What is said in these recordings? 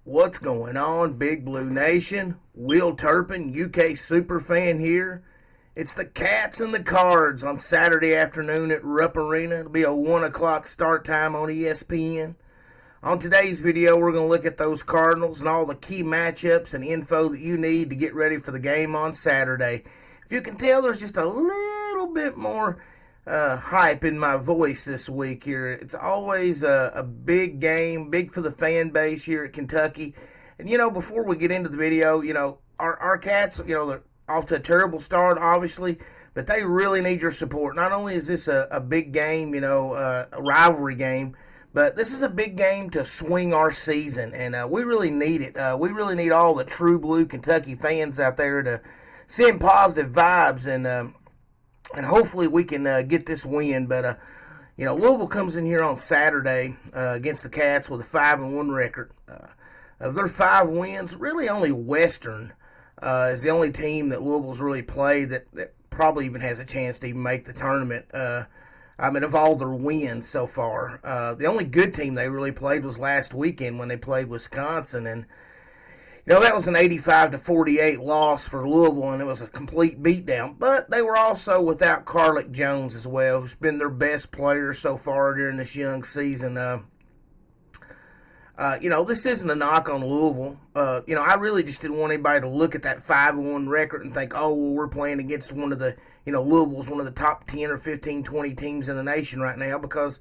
What's going on, Big Blue Nation? Will Turpin, UK superfan here. It's the Cats and the Cards on Saturday afternoon at Rupp Arena. It'll be a 1 o'clock start time on ESPN. On today's video, we're going to look at those Cardinals and all the key matchups and info that you need to get ready for the game on Saturday. If you can tell, there's just a little bit more hype in my voice this week here. It's always a big game, big for the fan base here at Kentucky. And, before we get into the video, our Cats, they're off to a terrible start, obviously, but they really need your support. Not only is this a big game, a rivalry game, but this is a big game to swing our season, and we really need it. We really need all the true blue Kentucky fans out there to send positive vibes, and hopefully we can get this win. But Louisville comes in here on Saturday against the Cats with a 5-1 record. Of their 5 wins, really only Western is the only team that Louisville's really played that probably even has a chance to even make the tournament. Of all their wins so far, the only good team they really played was last weekend when they played Wisconsin, and that was an 85-48 loss for Louisville, and it was a complete beatdown. But they were also without Carlik Jones as well, who's been their best player so far during this young season. This isn't a knock on Louisville. I really just didn't want anybody to look at that 5-1 record and think, oh, well, we're playing against one of the, Louisville's one of the top 10 or 15, 20 teams in the nation right now, because,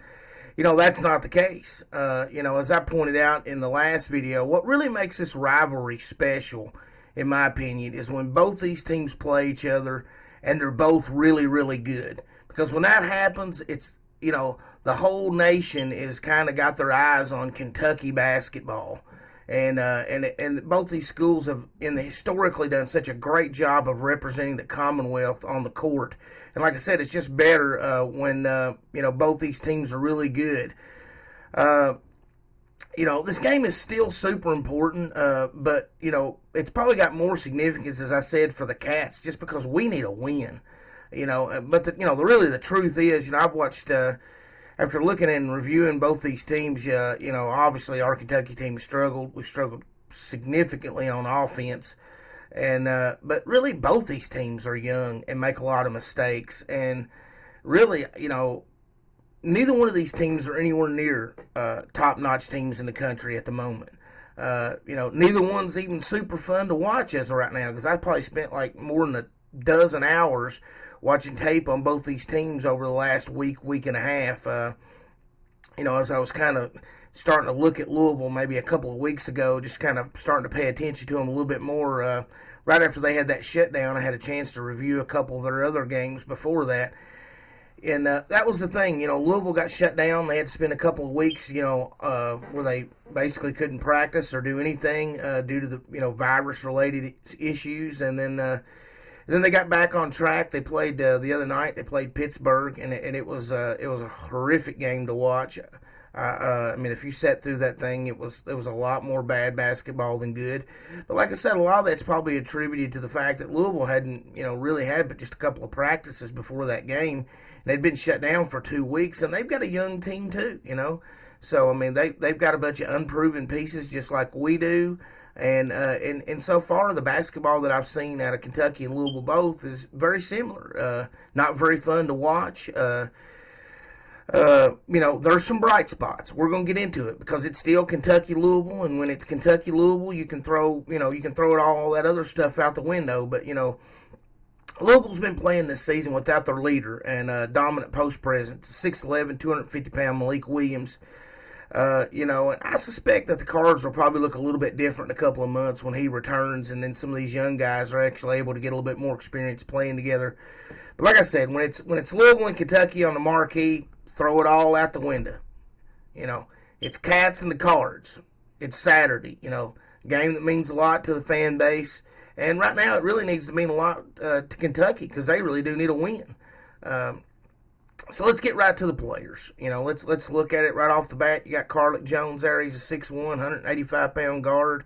that's not the case. As I pointed out in the last video, what really makes this rivalry special, in my opinion, is when both these teams play each other and they're both really, really good. Because when that happens, it's, the whole nation is kind of got their eyes on Kentucky basketball. And both these schools have historically done such a great job of representing the Commonwealth on the court. And like I said, it's just better when both these teams are really good. This game is still super important, but it's probably got more significance, as I said, for the Cats, just because we need a win. But the truth is, I've watched. After looking and reviewing both these teams, obviously our Kentucky team has struggled. We've struggled significantly on offense. But really both these teams are young and make a lot of mistakes. And really, neither one of these teams are anywhere near top-notch teams in the country at the moment. Neither one's even super fun to watch as of right now, because I probably spent like more than a dozen hours watching tape on both these teams over the last week and a half. As I was kind of starting to look at Louisville maybe a couple of weeks ago, just kind of starting to pay attention to them a little bit more. Right after they had that shutdown, I had a chance to review a couple of their other games before that. And that was the thing, Louisville got shut down. They had to spend a couple of weeks, where they basically couldn't practice or do anything due to the, virus-related issues. And then they got back on track. They played the other night. They played Pittsburgh, and it was a horrific game to watch. If you sat through that thing, there was a lot more bad basketball than good. But like I said, a lot of that's probably attributed to the fact that Louisville hadn't really had but just a couple of practices before that game. And they'd been shut down for 2 weeks, and they've got a young team too. So they've got a bunch of unproven pieces just like we do. And so far, the basketball that I've seen out of Kentucky and Louisville both is very similar. Not very fun to watch. There's some bright spots. We're going to get into it because it's still Kentucky-Louisville, and when it's Kentucky-Louisville, you can throw it all that other stuff out the window. But, Louisville's been playing this season without their leader and dominant post presence, 6'11", 250-pound Malik Williams. And I suspect that the Cards will probably look a little bit different in a couple of months when he returns, and then some of these young guys are actually able to get a little bit more experience playing together. But like I said, when it's Louisville and Kentucky on the marquee, throw it all out the window. It's Cats and the Cards. It's Saturday. A game that means a lot to the fan base, and right now it really needs to mean a lot to Kentucky because they really do need a win. So let's get right to the players. Let's look at it right off the bat. You got Carlik Jones there. He's a 6'1", 185-pound guard.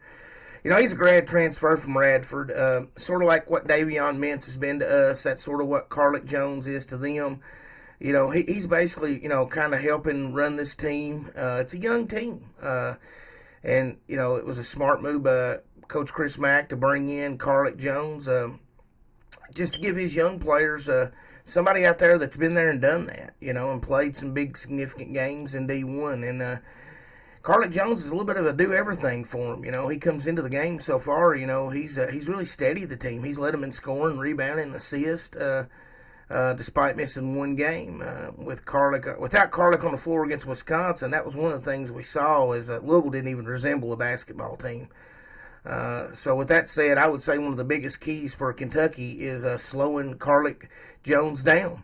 He's a grad transfer from Radford. Sort of like what Davion Mintz has been to us. That's sort of what Carlik Jones is to them. He's basically, kind of helping run this team. It's a young team. And, it was a smart move by Coach Chris Mack to bring in Carlick Jones, just to give his young players somebody out there that's been there and done that, and played some big significant games in D1. And Carlick Jones is a little bit of a do everything for him. He comes into the game so far. He's really steady the team. He's led them in scoring, rebounding, and assist. Despite missing one game without Carlick on the floor against Wisconsin. That was one of the things we saw is Louisville didn't even resemble a basketball team. So with that said, I would say one of the biggest keys for Kentucky is slowing Carlick Jones down.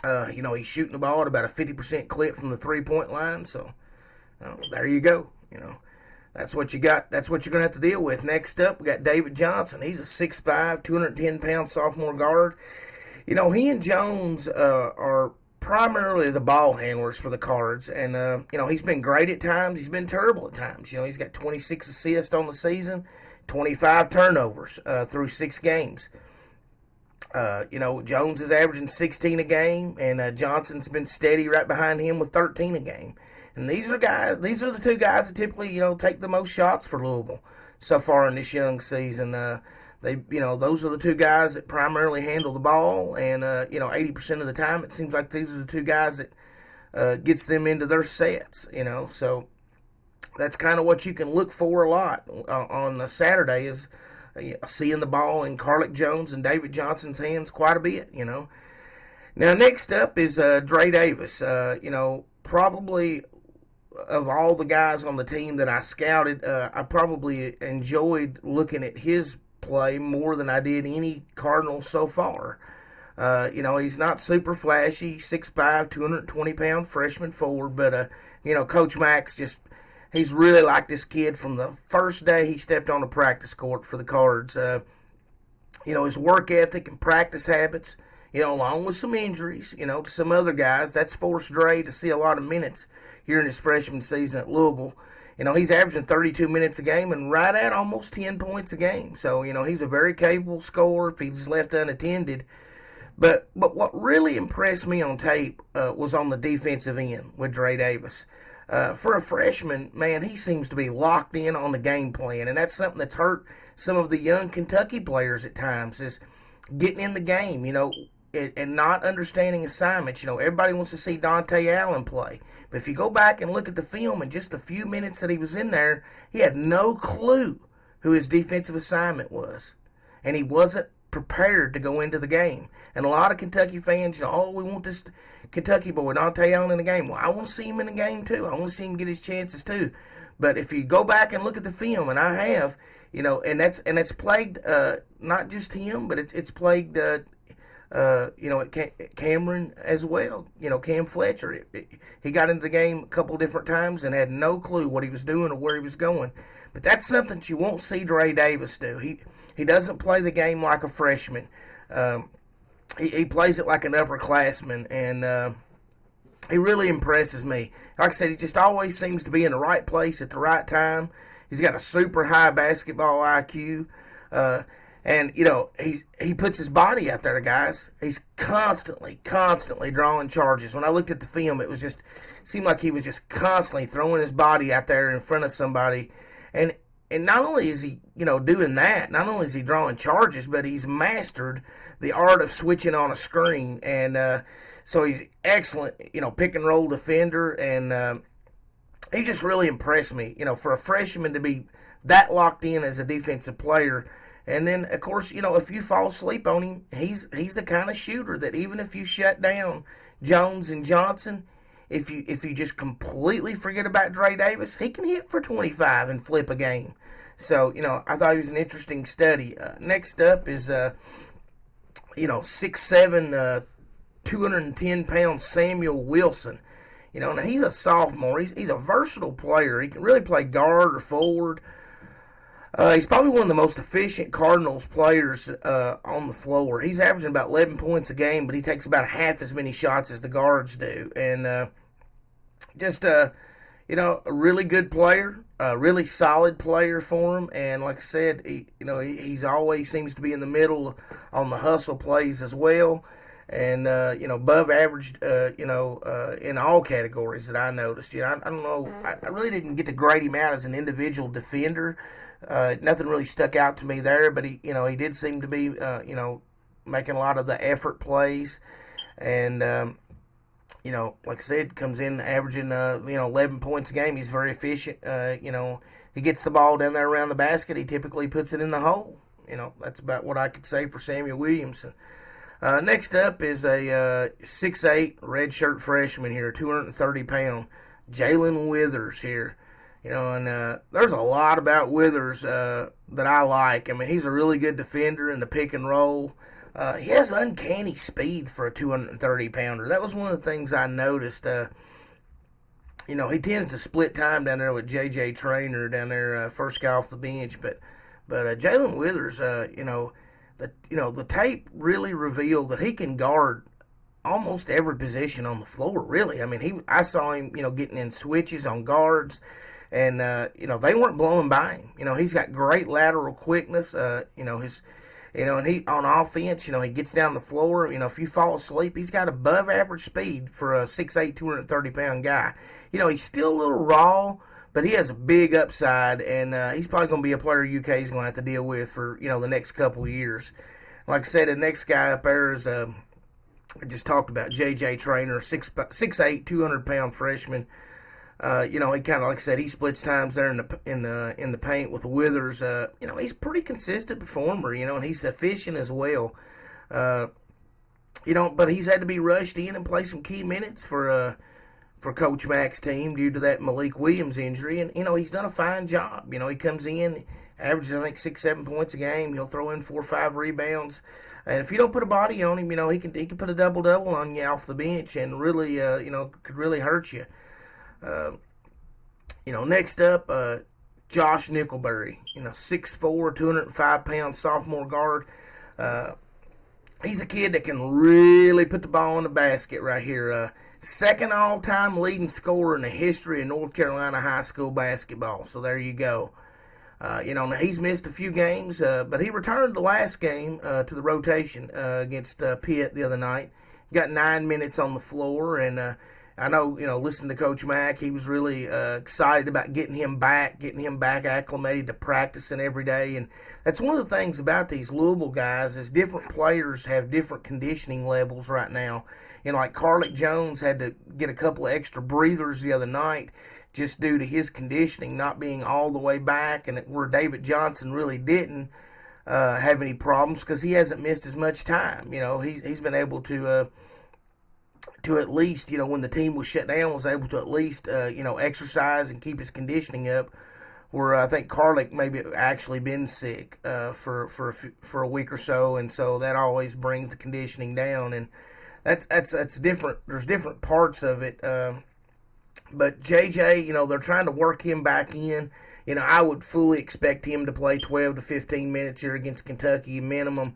He's shooting the ball at about a 50% clip from the three-point line. So there you go. That's what you got. That's what you're going to have to deal with. Next up, we got David Johnson. He's a 6'5", 210-pound sophomore guard. He and Jones are primarily the ball handlers for the Cards, and he's been great at times. He's been terrible at times. He's got 26 assists on the season, 25 turnovers through 6 games. Jones is averaging 16 a game, and Johnson's been steady right behind him with 13 a game. And these are the two guys that typically take the most shots for Louisville so far in this young season. Those are the two guys that primarily handle the ball, and 80% of the time it seems like these are the two guys that gets them into their sets. So that's kind of what you can look for a lot on Saturday is seeing the ball in Carlick Jones and David Johnson's hands quite a bit. Now next up is Dre Davis. Probably of all the guys on the team that I scouted, I probably enjoyed looking at his play more than I did any Cardinal so far. He's not super flashy, 6'5", 220-pound freshman forward, but Coach Mack's he's really liked this kid from the first day he stepped on the practice court for the Cards. His work ethic and practice habits, along with some injuries, to some other guys, that's forced Dre to see a lot of minutes here in his freshman season at Louisville. He's averaging 32 minutes a game and right at almost 10 points a game. So, he's a very capable scorer if he's left unattended. But what really impressed me on tape was on the defensive end with Dre Davis. For a freshman, man, he seems to be locked in on the game plan. And that's something that's hurt some of the young Kentucky players at times is getting in the game, and not understanding assignments. Everybody wants to see Dante Allen play. But if you go back and look at the film in just the few minutes that he was in there, he had no clue who his defensive assignment was. And he wasn't prepared to go into the game. And a lot of Kentucky fans, we want this Kentucky boy, Dante Allen, in the game. Well, I want to see him in the game too. I want to see him get his chances too. But if you go back and look at the film, and I have, and that's plagued not just him, but it's plagued Cameron as well. Cam Fletcher. He got into the game a couple different times and had no clue what he was doing or where he was going. But that's something that you won't see Dre Davis do. He doesn't play the game like a freshman. He plays it like an upperclassman, and he really impresses me. Like I said, he just always seems to be in the right place at the right time. He's got a super high basketball IQ. And, he puts his body out there, guys. He's constantly drawing charges. When I looked at the film, it seemed like he was just constantly throwing his body out there in front of somebody. And not only is he, doing that, not only is he drawing charges, but he's mastered the art of switching on a screen. And so he's excellent, pick and roll defender. And he just really impressed me, for a freshman to be that locked in as a defensive player. And then, of course, if you fall asleep on him, he's the kind of shooter that even if you shut down Jones and Johnson, if you just completely forget about Dre Davis, he can hit for 25 and flip a game. So, I thought he was an interesting study. Next up is, 6'7", 210-pound Samuel Wilson. Now he's a sophomore. He's a versatile player. He can really play guard or forward. He's probably one of the most efficient Cardinals players on the floor. He's averaging about 11 points a game, but he takes about half as many shots as the guards do. And a really good player, a really solid player for him. And like I said, he's always seems to be in the middle on the hustle plays as well. and above average, in all categories that I noticed. I don't know. I really didn't get to grade him out as an individual defender. Nothing really stuck out to me there, but he did seem to be, making a lot of the effort plays, and like I said, comes in averaging 11 points a game. He's very efficient. He gets the ball down there around the basket. He typically puts it in the hole. That's about what I could say for Samuel Williamson. Next up is a 6'8" redshirt freshman here, 230-pound Jalen Withers here. And there's a lot about Withers that I like. I mean, he's a really good defender in the pick and roll. He has uncanny speed for a 230-pounder. That was one of the things I noticed. He tends to split time down there with J.J. Traynor down there, first guy off the bench. But Jalen Withers, the tape really revealed that he can guard almost every position on the floor. Really, I mean, I saw him, getting in switches on guards, and they weren't blowing by him. He's got great lateral quickness. And he on offense, he gets down the floor. If you fall asleep, he's got above average speed for a 6'8", 230-pound guy. He's still a little raw, but he has a big upside, and he's probably going to be a player UK is going to have to deal with for, the next couple of years. Like I said, the next guy up there is, I just talked about, J.J. Traynor, 6'8", 200-pound freshman. He kind of, like I said, he splits times there in the paint with Withers. He's a pretty consistent performer, and he's efficient as well. But he's had to be rushed in and play some key minutes for Coach Mack's team due to that Malik Williams injury, and he's done a fine job. He comes in, averages I think 6-7 points a game. He'll throw in 4 or 5 rebounds. And if you don't put a body on him, he can put a double-double on you off the bench and really, could really hurt you. Next up, Josh Nickelberry, 6'4", 205-pound sophomore guard. He's a kid that can really put the ball in the basket right here. Second all-time leading scorer in the history of North Carolina high school basketball. So there you go. Now he's missed a few games, but he returned the last game to the rotation against Pitt the other night. Got 9 minutes on the floor, and I know, listening to Coach Mack, he was really excited about getting him back acclimated to practicing every day. And that's one of the things about these Louisville guys is different players have different conditioning levels right now. Like Carlick Jones had to get a couple of extra breathers the other night just due to his conditioning not being all the way back, and where David Johnson really didn't have any problems because he hasn't missed as much time. He's been able to at least, when the team was shut down, was able to at least, exercise and keep his conditioning up, where I think Carlick maybe actually been sick for a week or so, and so that always brings the conditioning down, and that's different. There's different parts of it, but JJ, they're trying to work him back in. I would fully expect him to play 12 to 15 minutes here against Kentucky minimum.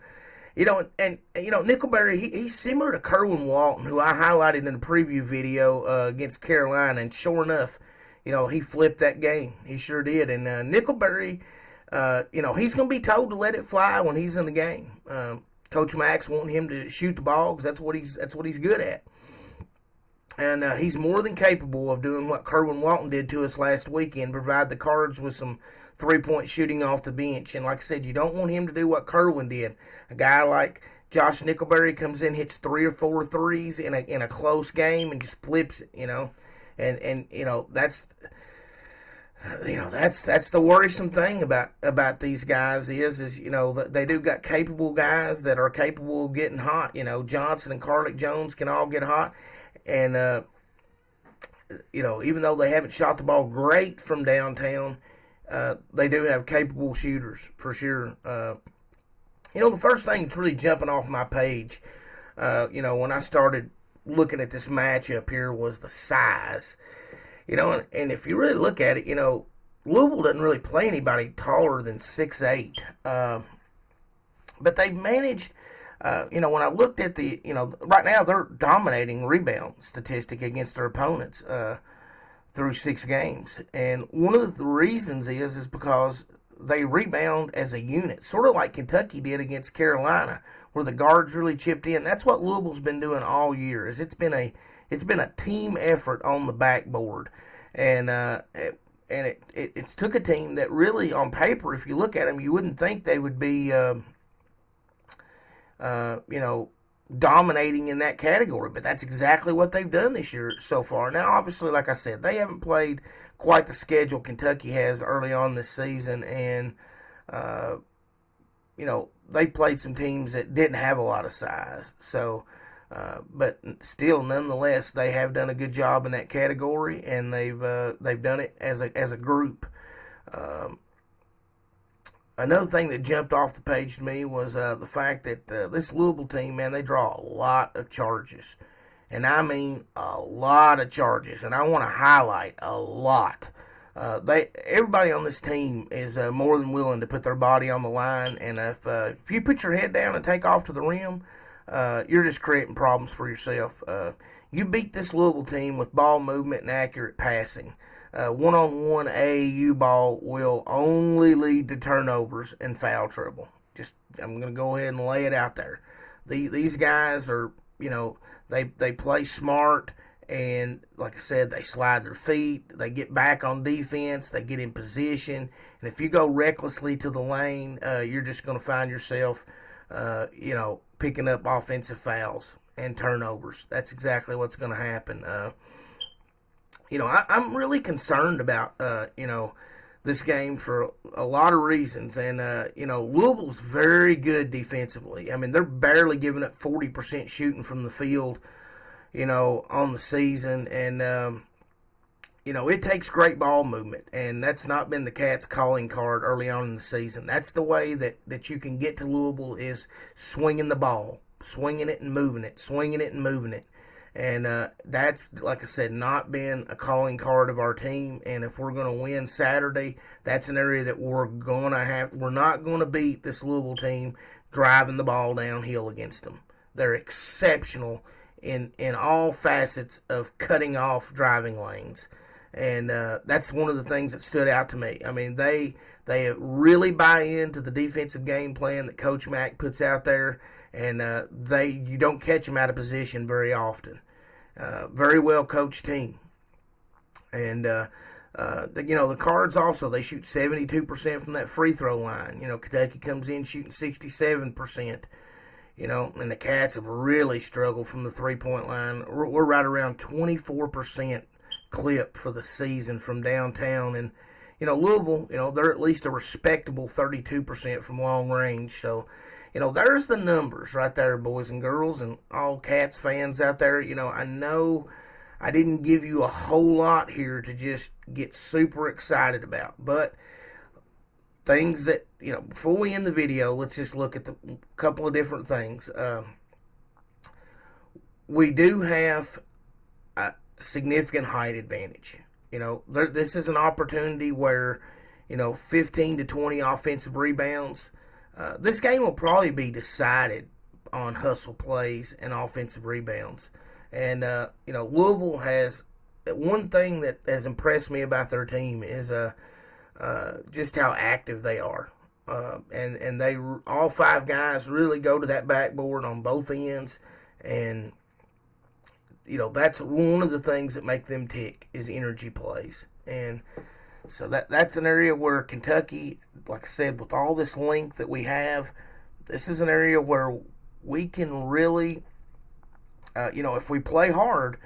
Nickelberry, he's similar to Kerwin Walton, who I highlighted in the preview video against Carolina, and sure enough, he flipped that game. He sure did. And Nickelberry, he's going to be told to let it fly when he's in the game. Coach Mack's wanting him to shoot the ball because that's what he's good at. And he's more than capable of doing what Kerwin Walton did to us last weekend, provide the Cards with some three-point shooting off the bench. And like I said, you don't want him to do what Kerwin did. A guy like Josh Nickelberry comes in, hits 3 or 4 threes in a close game and just flips it, And that's the worrisome thing about these guys is they do got capable guys that are capable of getting hot. Johnson and Carlick Jones can all get hot. And, even though they haven't shot the ball great from downtown, they do have capable shooters for sure. The first thing that's really jumping off my page, when I started looking at this matchup here was the size. And if you really look at it, Louisville doesn't really play anybody taller than 6'8". But they've managed... when I looked at right now they're dominating rebound statistic against their opponents through 6 games. And one of the reasons is because they rebound as a unit, sort of like Kentucky did against Carolina, where the guards really chipped in. That's what Louisville's been doing all year. Is it's been a team effort on the backboard, and it's took a team that really, on paper, if you look at them, you wouldn't think they would be, you know, dominating in that category, but that's exactly what they've done this year so far. Now, obviously, like I said, they haven't played quite the schedule Kentucky has early on this season, and you know, they played some teams that didn't have a lot of size. So, but still, nonetheless, they have done a good job in that category, and they've done it as a group. Um, Another thing that jumped off the page to me was the fact that this Louisville team, man, they draw a lot of charges. And I mean a lot of charges. And I want to highlight a lot. Everybody on this team is more than willing to put their body on the line. And if you put your head down and take off to the rim, you're just creating problems for yourself. You beat this Louisville team with ball movement and accurate passing. One-on-one AAU ball will only lead to turnovers and foul trouble. I'm going to go ahead and lay it out there. These guys are, you know, they play smart, and like I said, they slide their feet, they get back on defense, they get in position, and if you go recklessly to the lane, you're just going to find yourself, you know, picking up offensive fouls and turnovers. That's exactly what's going to happen. You know, I'm really concerned about, you know, this game for a lot of reasons. And, you know, Louisville's very good defensively. I mean, they're barely giving up 40% shooting from the field, you know, on the season. And, you know, it takes great ball movement. And that's not been the Cats' calling card early on in the season. That's the way that you can get to Louisville, is swinging the ball, swinging it and moving it, swinging it and moving it. And that's, like I said, not been a calling card of our team. And if we're going to win Saturday, that's an area that we're not going to beat this Louisville team driving the ball downhill against them. They're exceptional in all facets of cutting off driving lanes. And that's one of the things that stood out to me. I mean, they really buy into the defensive game plan that Coach Mack puts out there. And you don't catch them out of position very often. Very well coached team. And you know, the Cards also, they shoot 72% from that free throw line. You know, Kentucky comes in shooting 67%. You know, and the Cats have really struggled from the 3-point line. We're right around 24% clip for the season from downtown. And you know, Louisville, you know, they're at least a respectable 32% from long range. So, you know, there's the numbers right there, boys and girls, and all Cats fans out there. You know I didn't give you a whole lot here to just get super excited about, but things that, you know, before we end the video, let's just look at the couple of different things. We do have a significant height advantage. You know, this is an opportunity where, you know, 15 to 20 offensive rebounds. This game will probably be decided on hustle plays and offensive rebounds. And, you know, Louisville has one thing that has impressed me about their team is just how active they are. And they all five guys really go to that backboard on both ends. And, you know, that's one of the things that make them tick is energy plays. And so that's an area where Kentucky, like I said, with all this length that we have, this is an area where we can really, you know, if we play hard,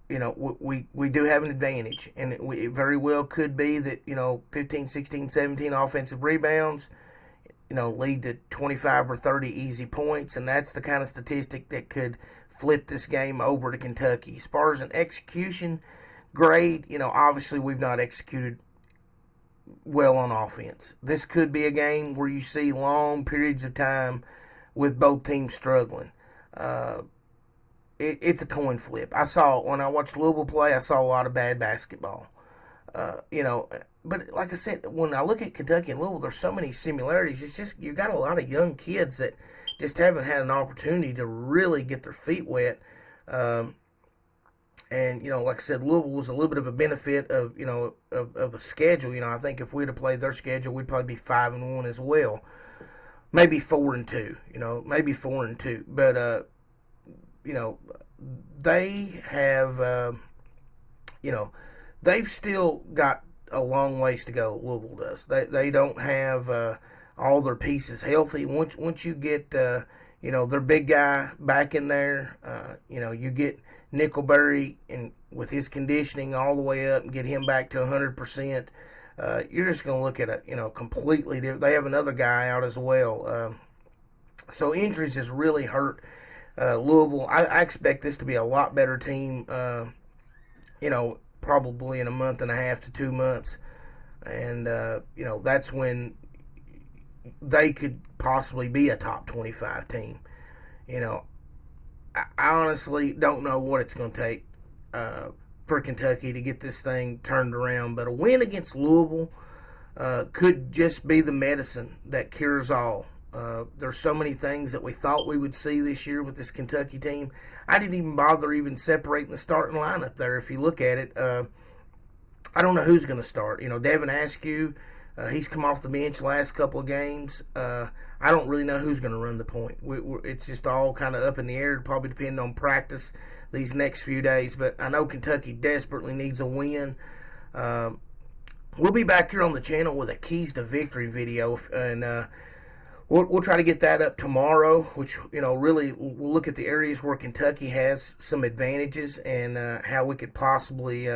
you know, we do have an advantage. And it very well could be that, you know, 15, 16, 17 offensive rebounds, you know, lead to 25 or 30 easy points. And that's the kind of statistic that could flip this game over to Kentucky. As far as an execution grade, you know, obviously we've not executed well on offense. This could be a game where you see long periods of time with both teams struggling. It's a coin flip. When I watched Louisville play, I saw a lot of bad basketball. You know, but like I said, when I look at Kentucky and Louisville, there's so many similarities. It's just you got a lot of young kids that just haven't had an opportunity to really get their feet wet. And, you know, like I said, Louisville was a little bit of a benefit of, you know, of a schedule. You know, I think if we'd have played their schedule, we'd probably be 5-1 as well. maybe 4-2. Maybe 4-2. But they have they've still got a long ways to go. Louisville does. They don't have all their pieces healthy. Once you get their big guy back in there, you get Nickelberry and with his conditioning all the way up and get him back to 100%. You're just going to look at a completely different. They have another guy out as well. So injuries has really hurt Louisville. I expect this to be a lot better team. Probably in a month and a half to 2 months, and that's when they could possibly be a top 25 team. I honestly don't know what it's going to take for Kentucky to get this thing turned around, but a win against Louisville could just be the medicine that cures all. There's so many things that we thought we would see this year with this Kentucky team. I didn't even bother even separating the starting lineup there. If you look at it, I don't know who's going to start. Devin Askew, he's come off the bench the last couple of games. I don't really know who's going to run the point. It's just all kind of up in the air. Probably depending on practice these next few days. But I know Kentucky desperately needs a win. We'll be back here on the channel with a Keys to Victory video, and we'll try to get that up tomorrow, which, really we'll look at the areas where Kentucky has some advantages and how we could possibly,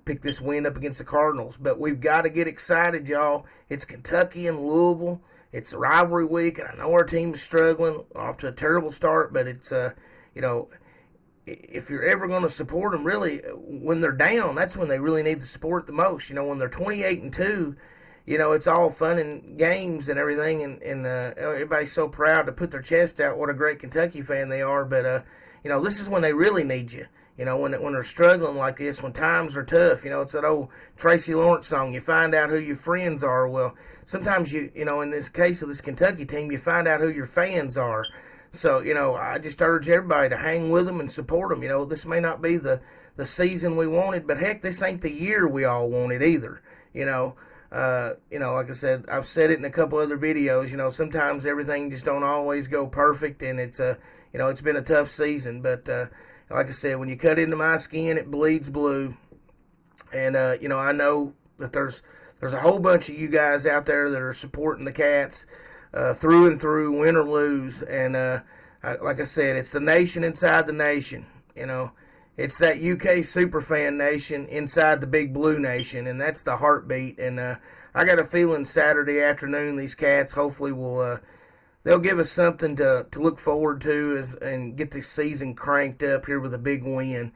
pick this win up against the Cardinals. But we've got to get excited, y'all. It's Kentucky and Louisville. It's rivalry week, and I know our team is struggling, off to a terrible start, but it's, if you're ever going to support them, really, when they're down, that's when they really need the support the most. When they're 28-2, it's all fun and games and everything, and everybody's so proud to put their chest out what a great Kentucky fan they are. But this is when they really need you. When they're struggling like this, when times are tough. It's that old Tracy Lawrence song. You find out who your friends are. Well, sometimes in this case of this Kentucky team, you find out who your fans are. So I just urge everybody to hang with them and support them. This may not be the season we wanted, but heck, this ain't the year we all wanted either. Like I said, I've said it in a couple other videos, sometimes everything just don't always go perfect, and it's it's been a tough season, but like I said, when you cut into my skin, it bleeds blue. And I know that there's a whole bunch of you guys out there that are supporting the Cats through and through, win or lose. And like I said, it's the nation inside the nation. It's that UK superfan nation inside the big blue nation, and that's the heartbeat. And I got a feeling Saturday afternoon these Cats hopefully will they'll give us something to look forward to and get this season cranked up here with a big win.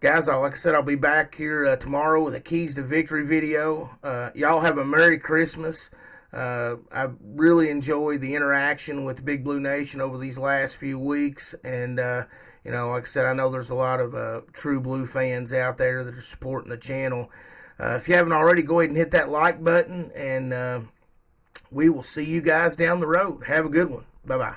Guys, like I said, I'll be back here tomorrow with a Keys to Victory video. Y'all have a Merry Christmas. I really enjoyed the interaction with the Big Blue Nation over these last few weeks, and like I said, I know there's a lot of true blue fans out there that are supporting the channel. If you haven't already, go ahead and hit that like button, and we will see you guys down the road. Have a good one. Bye-bye.